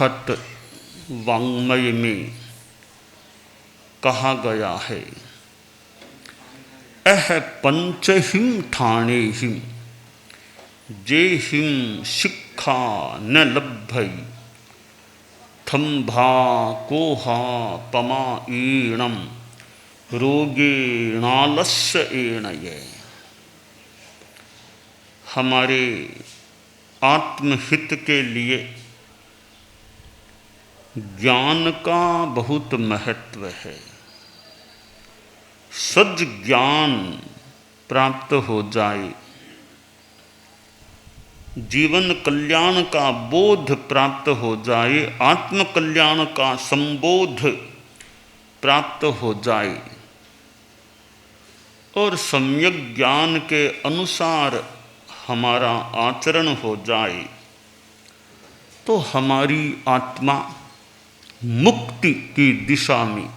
बृहत वाङ्मय में कहा गया है, अह पंचहिम ठाणेहिम जेहिम शिक्षा न लभ्यै थम्भा कोहा पमा ईणम रोगेणालस्य एणये। हमारे आत्महित के लिए ज्ञान का बहुत महत्व है। सद ज्ञान प्राप्त हो जाए, जीवन कल्याण का बोध प्राप्त हो जाए, आत्म कल्याण का संबोध प्राप्त हो जाए और सम्यक ज्ञान के अनुसार हमारा आचरण हो जाए तो हमारी आत्मा मुक्ति की दिशा में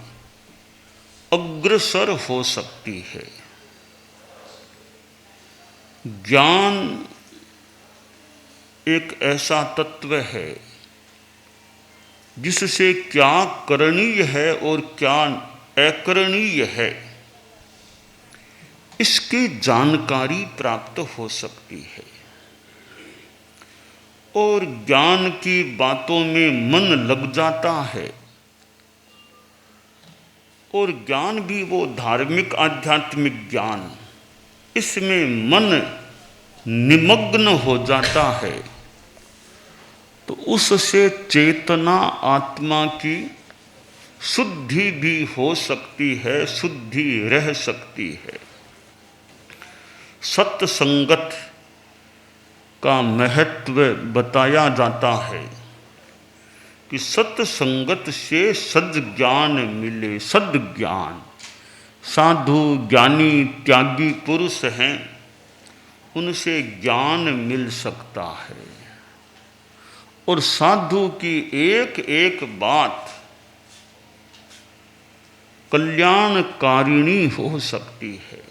अग्रसर हो सकती है। ज्ञान एक ऐसा तत्व है जिससे क्या करणीय है और क्या अकरणीय है इसकी जानकारी प्राप्त हो सकती है और ज्ञान की बातों में मन लग जाता है। और ज्ञान भी वो धार्मिक आध्यात्मिक ज्ञान, इसमें मन निमग्न हो जाता है तो उससे चेतना आत्मा की शुद्धि भी हो सकती है, शुद्धि रह सकती है। सत्संगत का महत्व बताया जाता है कि सत्संगत से सद्ज्ञान मिले। सद्ज्ञान, साधु ज्ञानी त्यागी पुरुष हैं, उनसे ज्ञान मिल सकता है और साधु की एक एक बात कल्याणकारिणी हो सकती है।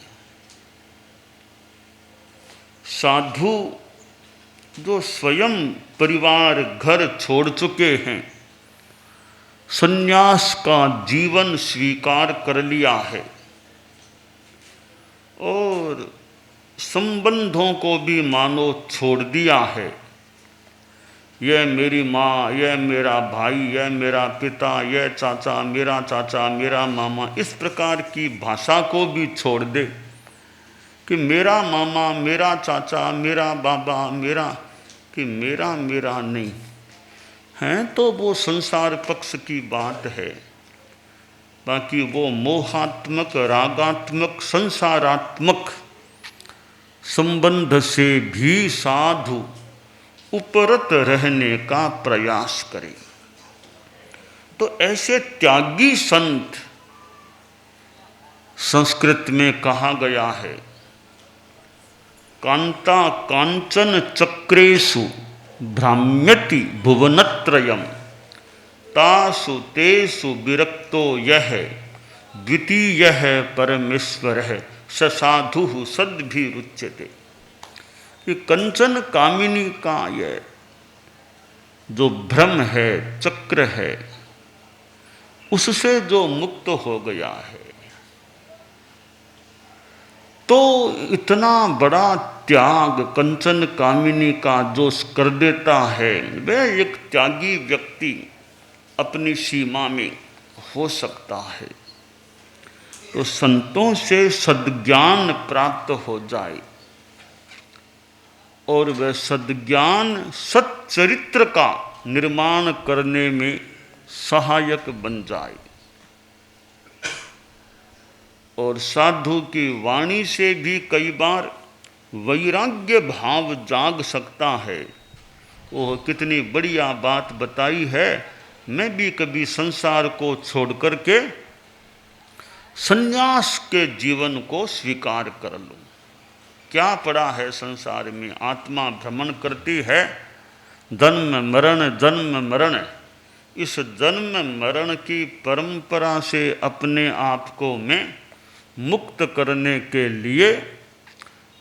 साधु जो स्वयं परिवार घर छोड़ चुके हैं, संन्यास का जीवन स्वीकार कर लिया है और संबंधों को भी मानो छोड़ दिया है, यह मेरी माँ, यह मेरा भाई, यह मेरा पिता, यह चाचा, मेरा मामा, इस प्रकार की भाषा को भी छोड़ दे कि मेरा मामा, मेरा चाचा, मेरा बाबा, मेरा नहीं है, तो वो संसार पक्ष की बात है। बाकी वो मोहात्मक, रागात्मक, संसारात्मक संबंध से भी साधु उपरत रहने का प्रयास करे। तो ऐसे त्यागी संत, संस्कृत में कहा गया है, कांता कांचन चक्रेषु भ्राम्यति भुवनत्रयम् तासु तेषु विरक्तो यः द्वितीयः परमेश्वरः स साधुः सद्भिरुच्यते। ये कंचन कामिनी का ये जो भ्रम है, चक्र है, उससे जो मुक्त हो गया है तो इतना बड़ा त्याग कंचन कामिनी का जो कर देता है, वह एक त्यागी व्यक्ति अपनी सीमा में हो सकता है। तो संतों से सद्ज्ञान प्राप्त हो जाए और वह सद्ज्ञान सच्चरित्र का निर्माण करने में सहायक बन जाए और साधु की वाणी से भी कई बार वैराग्य भाव जाग सकता है। ओह, कितनी बढ़िया बात बताई है, मैं भी कभी संसार को छोड़ करके संन्यास के जीवन को स्वीकार कर लूं। क्या पड़ा है संसार में, आत्मा भ्रमण करती है, जन्म मरण, इस जन्म मरण की परंपरा से अपने आप को मैं मुक्त करने के लिए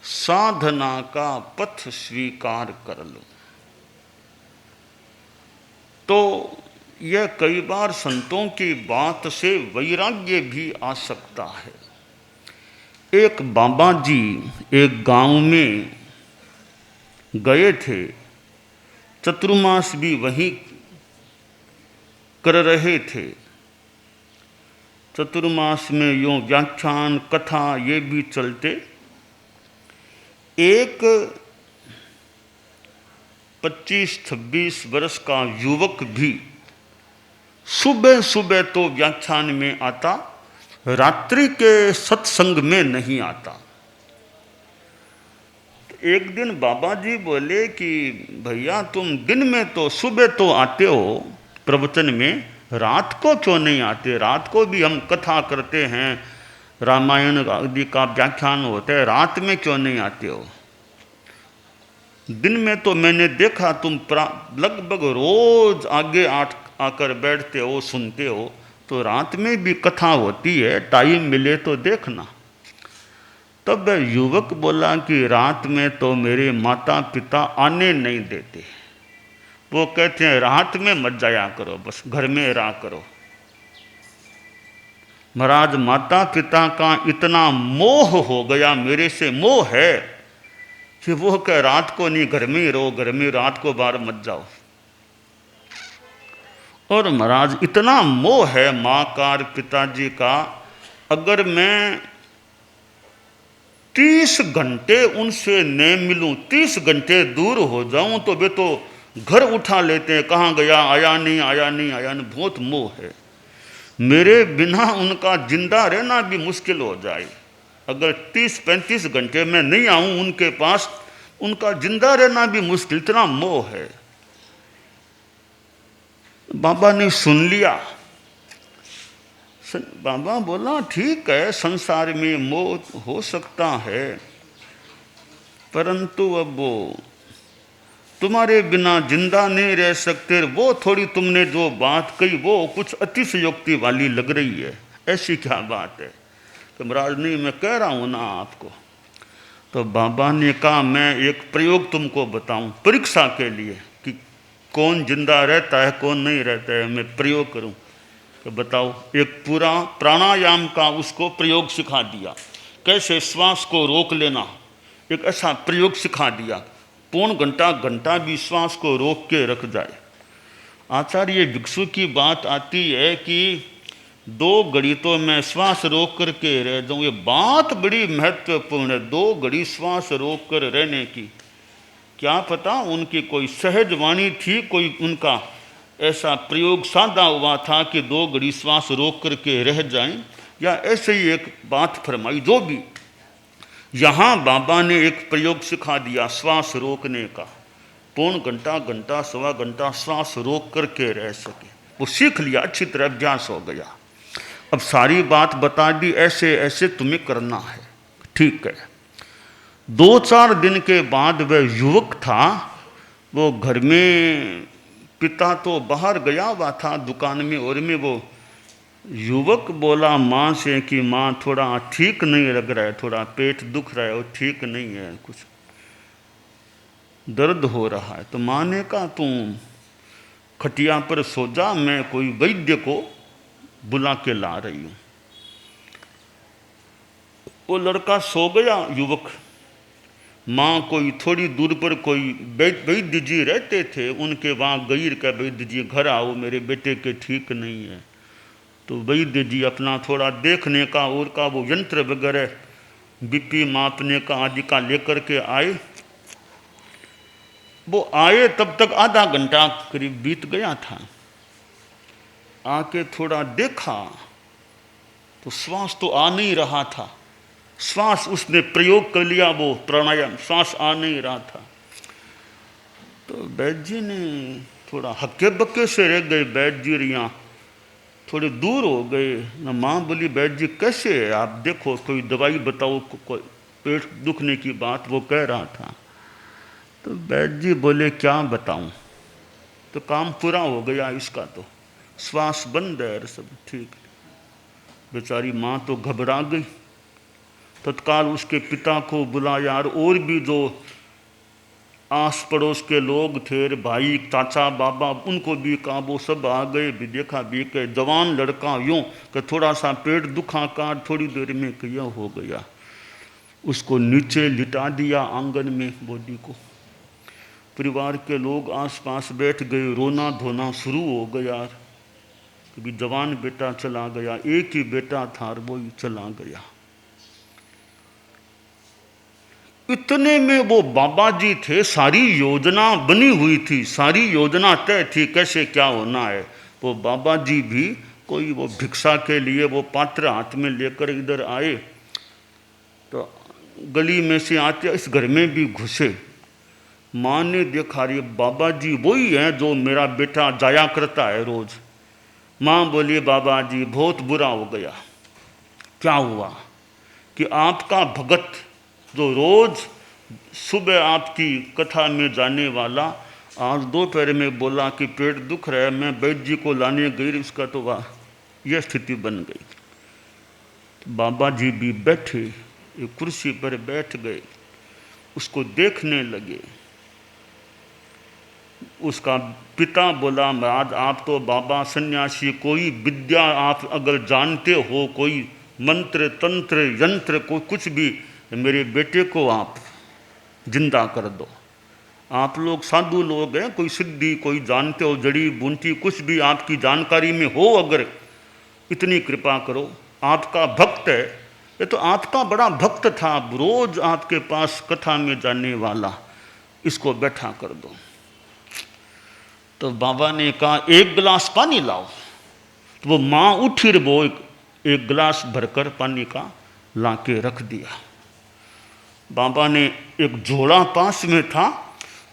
साधना का पथ स्वीकार कर लो। तो यह कई बार संतों की बात से वैराग्य भी आ सकता है। एक बाबा जी एक गांव में गए थे, चतुर्मास भी वहीं कर रहे थे। चतुर्मास में यूँ व्याख्यान कथा ये भी चलते। एक 25-26 वर्ष का युवक भी सुबह सुबह तो व्याख्यान में आता, रात्रि के सत्संग में नहीं आता। एक दिन बाबा जी बोले कि भैया तुम दिन में तो सुबह तो आते हो प्रवचन में, रात को क्यों नहीं आते? रात को भी हम कथा करते हैं, रामायण आदि का व्याख्यान होता है, रात में क्यों नहीं आते हो? दिन में तो मैंने देखा तुम लगभग रोज आगे आकर बैठते हो, सुनते हो, तो रात में भी कथा होती है, टाइम मिले तो देखना। तब युवक बोला कि रात में तो मेरे माता पिता आने नहीं देते, वो कहते हैं रात में मत जाया करो, बस घर में रहा करो। महाराज माता पिता का इतना मोह हो गया, मेरे से मोह है कि वो कह रात को नहीं, घर में ही रहो, घर में, रात को बाहर मत जाओ। और महाराज इतना मोह है माँ का पिताजी का, अगर मैं 30 घंटे उनसे न मिलूं, 30 घंटे दूर हो जाऊं तो वे तो घर उठा लेते हैं, कहाँ गया, आया नहीं, आया नहीं, आया नहीं। बहुत मोह है, मेरे बिना उनका जिंदा रहना भी मुश्किल हो जाए। अगर 30-35 घंटे में नहीं आऊं उनके पास, उनका जिंदा रहना भी मुश्किल, इतना मोह है। बाबा ने सुन लिया। बाबा बोला ठीक है, संसार में मोह हो सकता है, परंतु अब वो तुम्हारे बिना जिंदा नहीं रह सकते, वो थोड़ी तुमने जो बात कही वो कुछ अतिशयोक्ति वाली लग रही है, ऐसी क्या बात है? तो महाराज नहीं, मैं कह रहा हूँ ना आपको। तो बाबा ने कहा मैं एक प्रयोग तुमको बताऊं परीक्षा के लिए कि कौन जिंदा रहता है कौन नहीं रहता है, मैं प्रयोग करूं। तो बताओ। एक पूरा प्राणायाम का उसको प्रयोग सिखा दिया, कैसे श्वास को रोक लेना, एक ऐसा प्रयोग सिखा दिया, पौन घंटा भी श्वास को रोक के रख जाए। आचार्य भिक्षु की बात आती है कि 2 घड़ी तो मैं श्वास रोक करके रह जाऊँ, ये बात बड़ी महत्वपूर्ण है, 2 घड़ी श्वास रोक कर रहने की। क्या पता उनकी कोई सहज वाणी थी, कोई उनका ऐसा प्रयोग साधा हुआ था कि 2 घड़ी श्वास रोक करके रह जाएं, या ऐसे ही एक बात फरमाई। जो भी, यहाँ बाबा ने एक प्रयोग सिखा दिया श्वास रोकने का, पौन घंटा सवा घंटा श्वास रोक करके रह सके, वो सीख लिया, अच्छी तरह अभ्यास हो गया। अब सारी बात बता दी, ऐसे ऐसे तुम्हें करना है, ठीक है। 2-4 दिन के बाद वह युवक था, वो घर में, पिता तो बाहर गया हुआ था दुकान में, और में वो युवक बोला माँ से कि माँ थोड़ा ठीक नहीं लग रहा है, थोड़ा पेट दुख रहा है और ठीक नहीं है, कुछ दर्द हो रहा है। तो माँ ने कहा तुम खटिया पर सो जा, मैं कोई वैद्य को बुला के ला रही हूँ। वो लड़का सो गया, युवक। माँ कोई थोड़ी दूर पर कोई वैद्य जी रहते थे, उनके वहाँ गई का वैद्य जी घर आओ, मेरे बेटे के ठीक नहीं है। तो वैद्य जी अपना थोड़ा देखने का और का वो यंत्र वगैरह बीपी मापने का आदि का लेकर के आए। वो आए तब तक आधा घंटा करीब बीत गया था। आके थोड़ा देखा तो श्वास तो आ नहीं रहा था, श्वास उसने प्रयोग कर लिया, वो प्राणायाम, श्वास आ नहीं रहा था। तो वैद्य जी ने थोड़ा हक्के बक्के से रह गए, वैद्य जी यहाँ थोड़े दूर हो गए ना। माँ बोली वैद्य जी कैसे है आप, देखो कोई दवाई बताओ, कोई पेट दुखने की बात वो कह रहा था। तो वैद्य जी बोले क्या बताऊं, तो काम पूरा हो गया इसका, तो श्वास बंद है, सब ठीक। बेचारी माँ तो घबरा गई, तत्काल उसके पिता को बुलाया और भी जो आस पड़ोस के लोग थे, भाई चाचा बाबा, उनको भी कहा, वो सब आ गए, भी देखा भी के जवान लड़का यूँ कि थोड़ा सा पेट दुखा का थोड़ी देर में किया हो गया। उसको नीचे लिटा दिया आंगन में बॉडी को। परिवार के लोग आसपास बैठ गए, रोना धोना शुरू हो गया कि भी जवान बेटा चला गया, एक ही बेटा था और वो ही चला गया। इतने में वो बाबा जी थे, सारी योजना बनी हुई थी, सारी योजना तय थी कैसे क्या होना है। वो बाबा जी भी कोई वो भिक्षा के लिए वो पात्र हाथ में लेकर इधर आए, तो गली में से आते इस घर में भी घुसे। माँ ने देखा रे बाबा जी वही हैं जो मेरा बेटा जाया करता है रोज। माँ बोली बाबा जी बहुत बुरा हो गया। क्या हुआ कि आपका भगत जो रोज सुबह आपकी कथा में जाने वाला, आज दोपहर में बोला कि पेट दुख रहा है, मैं वैद्य जी को लाने गई, इसका तो वाह यह स्थिति बन गई। तो बाबा जी भी बैठे, एक कुर्सी पर बैठ गए, उसको देखने लगे। उसका पिता बोला महाराज आप तो बाबा सन्यासी, कोई विद्या आप अगर जानते हो, कोई मंत्र तंत्र यंत्र को कुछ भी, मेरे बेटे को आप जिंदा कर दो। आप लोग साधु लोग हैं, कोई सिद्धि कोई जानते हो, जड़ी बूटी कुछ भी आपकी जानकारी में हो, अगर इतनी कृपा करो। आपका भक्त है, ये तो आपका बड़ा भक्त था, रोज आपके पास कथा में जाने वाला, इसको बैठा कर दो। तो बाबा ने कहा एक गिलास पानी लाओ। तो वो माँ उठी, वो एक गिलास भरकर पानी का लाके रख दिया। बाबा ने एक झोला पास में था,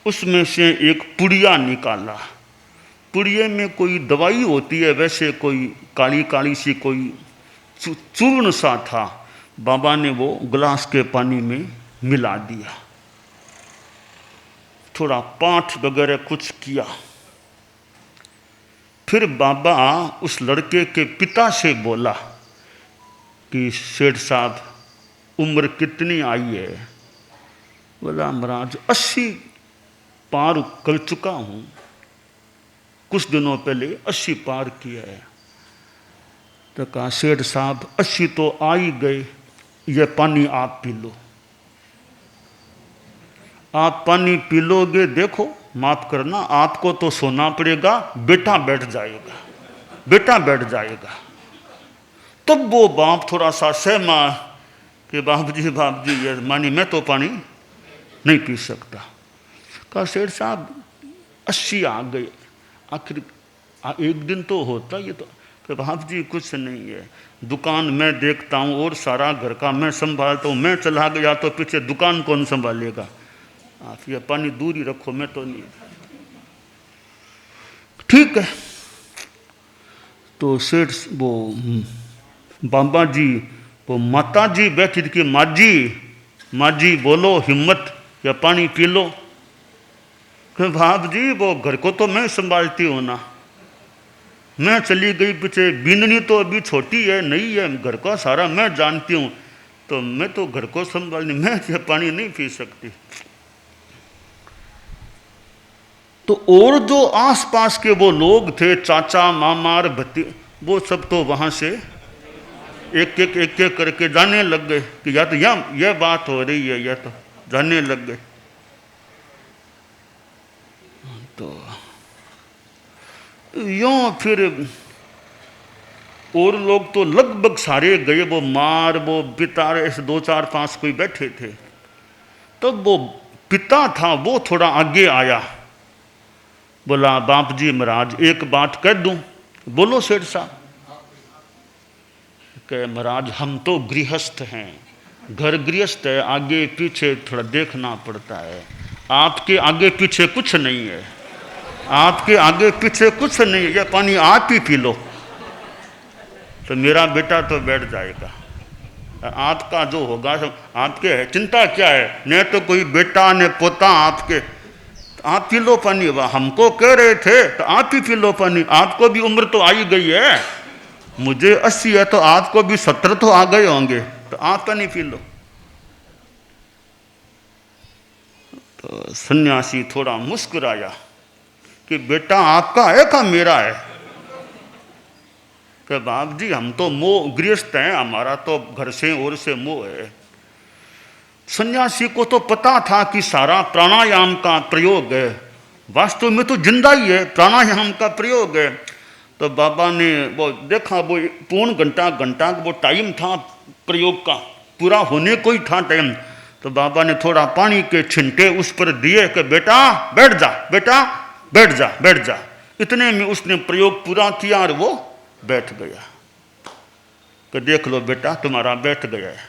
उसमें से एक पुड़िया निकाला। पुड़िये में कोई दवाई होती है, वैसे कोई काली काली सी कोई चूर्ण सा था। बाबा ने वो गिलास के पानी में मिला दिया, थोड़ा पाठ वगैरह कुछ किया। फिर बाबा उस लड़के के पिता से बोला कि सेठ साहब उम्र कितनी आई है? बोला महाराज 80 पार कर चुका हूँ, कुछ दिनों पहले 80 पार किया है। तो कहा सेठ साहब 80 तो आ ही गए, यह पानी आप पी लो। आप पानी पी लोगे, देखो माफ करना आपको तो सोना पड़ेगा, बेटा बैठ जाएगा, बेटा बैठ जाएगा। तब वो बाप थोड़ा सा सहमा कि बाप जी ये मानी मैं तो पानी नहीं पी सकता। कहा सेठ साहब 80 आ गए, आखिर एक दिन तो होता ये तो। कि बाप जी कुछ नहीं है, दुकान मैं देखता हूँ और सारा घर का मैं संभालता हूँ, मैं चला गया तो पीछे दुकान कौन संभालेगा? आप ये पानी दूर ही रखो, मैं तो नहीं। ठीक है। तो सेठ वो बाबा जी, वो माता जी बैठी थी कि माँ जी बोलो हिम्मत, या पानी पी लो। कि बाप जी वो घर को तो मैं संभालती हूँ ना, मैं चली गई पीछे, बिंदनी तो अभी छोटी है, नहीं है, घर का सारा मैं जानती हूँ, तो मैं तो घर को संभालनी, मैं ये पानी नहीं पी सकती। तो और जो आसपास के वो लोग थे, चाचा मामा और भती, वो सब तो वहाँ से एक एक करके जाने लग गए कि या तो यह बात हो रही है, या तो जाने लग गए। तो यूँ फिर और लोग तो लगभग सारे गए, वो मार वो पिता ऐसे 2 4 5 कोई बैठे थे। तो वो पिता था वो थोड़ा आगे आया, बोला बाप जी महाराज एक बात कह दूं? बोलो सेठ साहब। कहे महाराज हम तो गृहस्थ हैं, घर गृहस्थ है, आगे पीछे थोड़ा देखना पड़ता है। आपके आगे पीछे कुछ नहीं है, आपके आगे पीछे कुछ नहीं है, यह पानी आप ही पी लो तो मेरा बेटा तो बैठ जाएगा। आपका जो होगा सब आपके है, चिंता क्या है, न तो कोई बेटा न पोता आपके, आप पी लो पानी। हमको कह रहे थे तो आप ही पी लो पानी, आपको भी उम्र तो आई गई है, मुझे 80 है तो आपको भी 70 तो आ गए होंगे, तो आप पानी पी लो। तो सन्यासी थोड़ा मुस्कुराया कि बेटा आपका है का मेरा है? कि बाप जी हम तो मोह गृहस्थ हैं, हमारा तो घर से और से मोह है। सन्यासी को तो पता था कि सारा प्राणायाम का प्रयोग है, वास्तव में तो जिंदा ही है, प्राणायाम का प्रयोग है। तो बाबा ने वो देखा, वो पौन घंटा वो टाइम था प्रयोग का, पूरा होने को ही था टाइम। तो बाबा ने थोड़ा पानी के छिंटे उस पर दिए कि बेटा बैठ जा, बेटा बैठ जा, बैठ जा। इतने में उसने प्रयोग पूरा किया और वो बैठ गया। कि देख लो बेटा तुम्हारा बैठ गया है।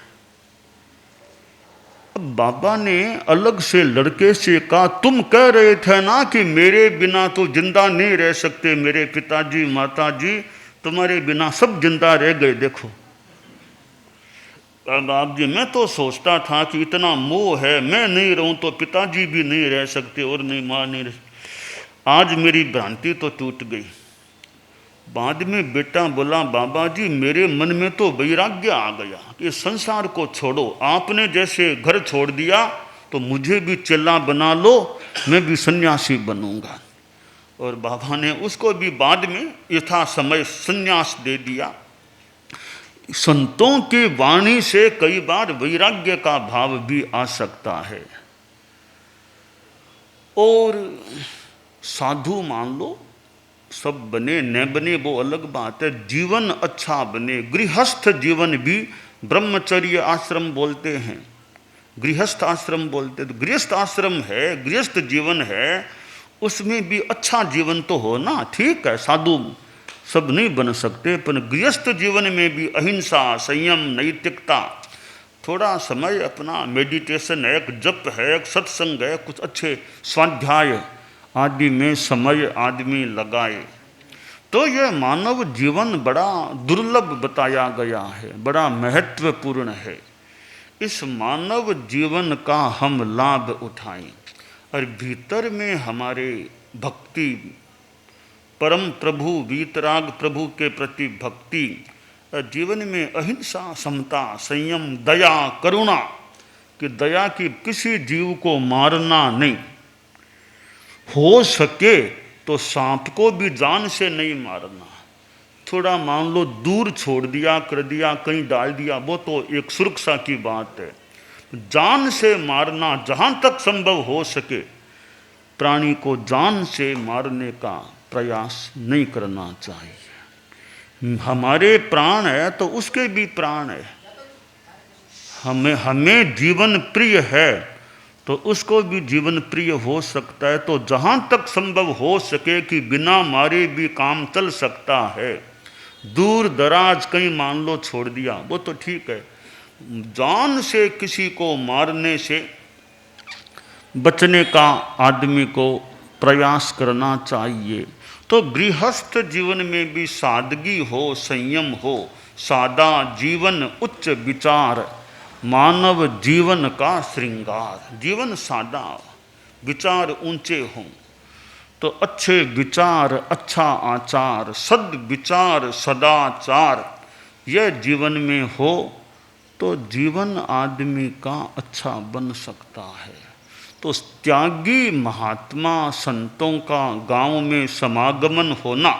अब बाबा ने अलग से लड़के से कहा, तुम कह रहे थे ना कि मेरे बिना तो जिंदा नहीं रह सकते, मेरे पिताजी माताजी तुम्हारे बिना सब जिंदा रह गए, देखो। बाप जी मैं तो सोचता था कि इतना मोह है, मैं नहीं रहूं तो पिताजी भी नहीं रह सकते और नहीं माँ नहीं रह सकते। आज मेरी भ्रांति तो टूट गई। बाद में बेटा बोला, बाबा जी मेरे मन में तो वैराग्य आ गया कि संसार को छोड़ो, आपने जैसे घर छोड़ दिया तो मुझे भी चेला बना लो, मैं भी सन्यासी बनूंगा। और बाबा ने उसको भी बाद में यथा समय सन्यास दे दिया। संतों की वाणी से कई बार वैराग्य का भाव भी आ सकता है। और साधु मान लो, सब बने न बने वो अलग बात है, जीवन अच्छा बने। गृहस्थ जीवन भी ब्रह्मचर्य आश्रम बोलते हैं, गृहस्थ आश्रम बोलते, तो गृहस्थ आश्रम है, गृहस्थ जीवन है, उसमें भी अच्छा जीवन तो हो ना। ठीक है साधु सब नहीं बन सकते, पर गृहस्थ जीवन में भी अहिंसा, संयम, नैतिकता, थोड़ा समय अपना मेडिटेशन है, एक जप है, एक सत्संग है, कुछ अच्छे स्वाध्याय आदि में समय आदमी लगाए तो यह मानव जीवन बड़ा दुर्लभ बताया गया है, बड़ा महत्वपूर्ण है। इस मानव जीवन का हम लाभ उठाएं और भीतर में हमारे भक्ति, परम प्रभु वीतराग प्रभु के प्रति भक्ति, जीवन में अहिंसा, समता, संयम, दया, करुणा, कि दया की किसी जीव को मारना नहीं, हो सके तो सांप को भी जान से नहीं मारना। थोड़ा मान लो दूर छोड़ दिया, कर दिया, कहीं डाल दिया, वो तो एक सुरक्षा की बात है। जान से मारना, जहाँ तक संभव हो सके प्राणी को जान से मारने का प्रयास नहीं करना चाहिए। हमारे प्राण है तो उसके भी प्राण है, हमें जीवन प्रिय है तो उसको भी जीवन प्रिय हो सकता है। तो जहाँ तक संभव हो सके कि बिना मारे भी काम चल सकता है। दूर दराज कहीं मान लो छोड़ दिया, वो तो ठीक है, जान से किसी को मारने से बचने का आदमी को प्रयास करना चाहिए। तो गृहस्थ जीवन में भी सादगी हो, संयम हो, सादा जीवन, उच्च विचार, मानव जीवन का श्रृंगार। जीवन सादा, विचार ऊंचे हों, तो अच्छे विचार, अच्छा आचार, सद विचार, सदाचार यह जीवन में हो तो जीवन आदमी का अच्छा बन सकता है। तो त्यागी महात्मा संतों का गांव में समागमन होना,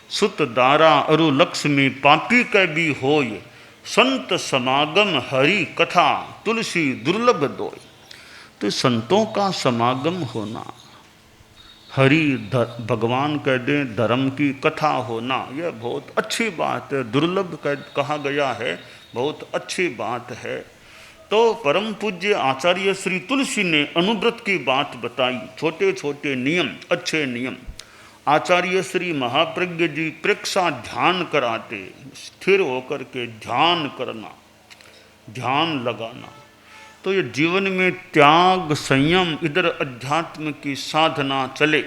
सुत दारा अरु लक्ष्मी पापी के भी होय, संत समागम हरि कथा तुलसी दुर्लभ दोय। तो संतों का समागम होना, हरि भगवान कह दें, धर्म की कथा होना, यह बहुत अच्छी बात है, दुर्लभ कहा गया है, बहुत अच्छी बात है। तो परम पूज्य आचार्य श्री तुलसी ने अनुव्रत की बात बताई, छोटे छोटे नियम, अच्छे नियम। आचार्य श्री महाप्रज्ञ जी प्रेक्षा ध्यान कराते, स्थिर होकर के ध्यान करना, ध्यान लगाना। तो ये जीवन में त्याग, संयम, इधर अध्यात्म की साधना चले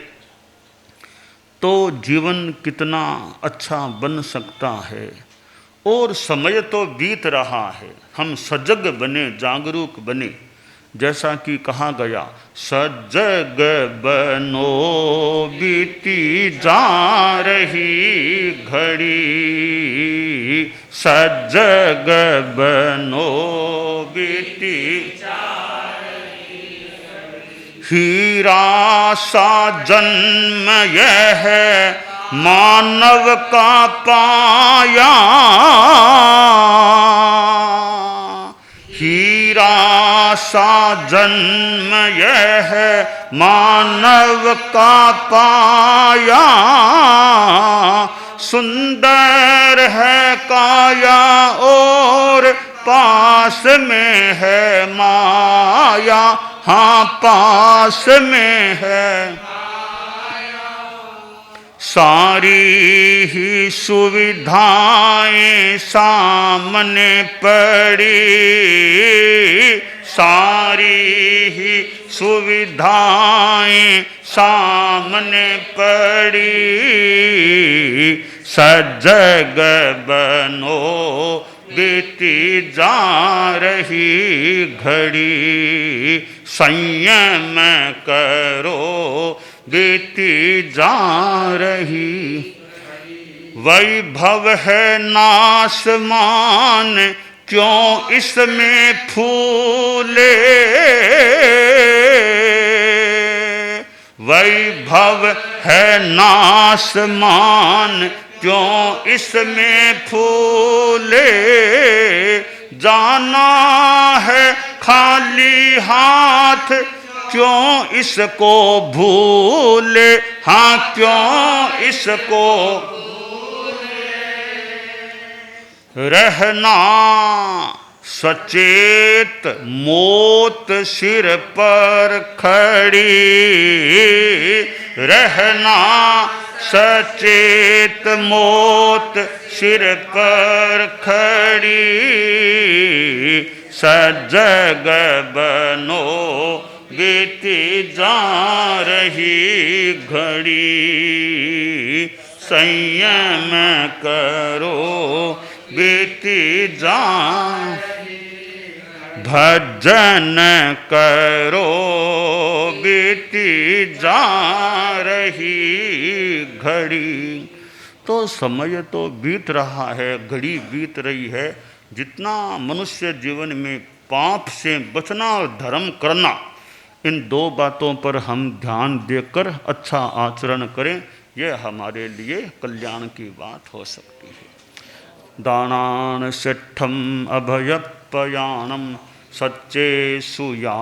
तो जीवन कितना अच्छा बन सकता है। और समय तो बीत रहा है, हम सजग बने, जागरूक बने। जैसा कि कहा गया, सजग बनो बीती जा रही घड़ी, सजग बनो बीती जा रही घड़ी। हीरा सा जन्म यह है मानव का पाया, हीरा सा जन्म यह है मानव का पाया, सुंदर है काया और पास में है माया, हाँ पास में है। सारी ही सुविधाएं सामने पड़ी, सारी ही सुविधाएं सामने पड़ी, सजग बनो बीती जा रही घड़ी, संयम करो बीती जा रही। वैभव है नासमान क्यों इसमें फूले, वैभव है नासमान क्यों इसमें फूले, जाना है खाली हाथ क्यों इसको भूले, हाँ क्यों इसको रहना सचेत मौत सिर पर खड़ी, रहना सचेत मौत सिर पर खड़ी, सजग बनो बीती जा रही घड़ी, संयम करो बीती जा, भजन करो बीती जा रही घड़ी। तो समय तो बीत रहा है, घड़ी बीत रही है। जितना मनुष्य जीवन में पाप से बचना और धर्म करना, इन दो बातों पर हम ध्यान देकर अच्छा आचरण करें, यह हमारे लिए कल्याण की बात हो सकती है। दानान सिद्धम अभयपयानम सच्चे सुया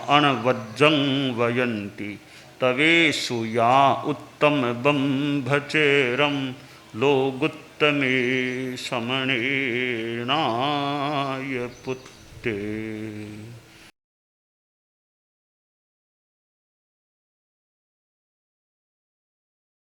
अणवज्जं वयंती, तवेषु या उत्तम बंभचेरम लोगुत्तमे समणे नाय पुत्ते।